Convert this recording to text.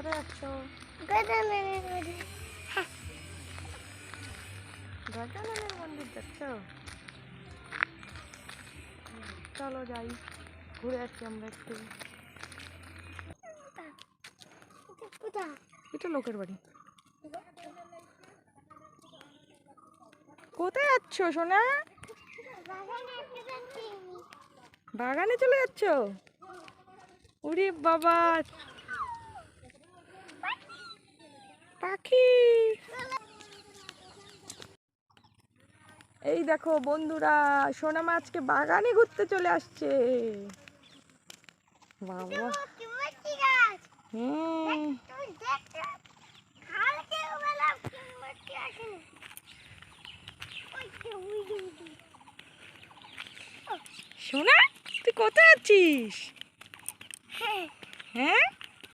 কোথায় যাচ্ছ? গজাননের মন্দির যাচ্ছ? চলো যাই, ঘুরে আসছি আমরা একটু। এটা লোকের বাড়ি। কোথায় যাচ্ছ সোনা? বাগানে চলে যাচ্ছ? ওরে বাবা, পাখি! এই দেখো বন্ধুরা, সোনা মা আজকে বাগানে ঘুরতে চলে আসছে। বাবা, সোনা তুই কোথায় আছিস? হ্যাঁ,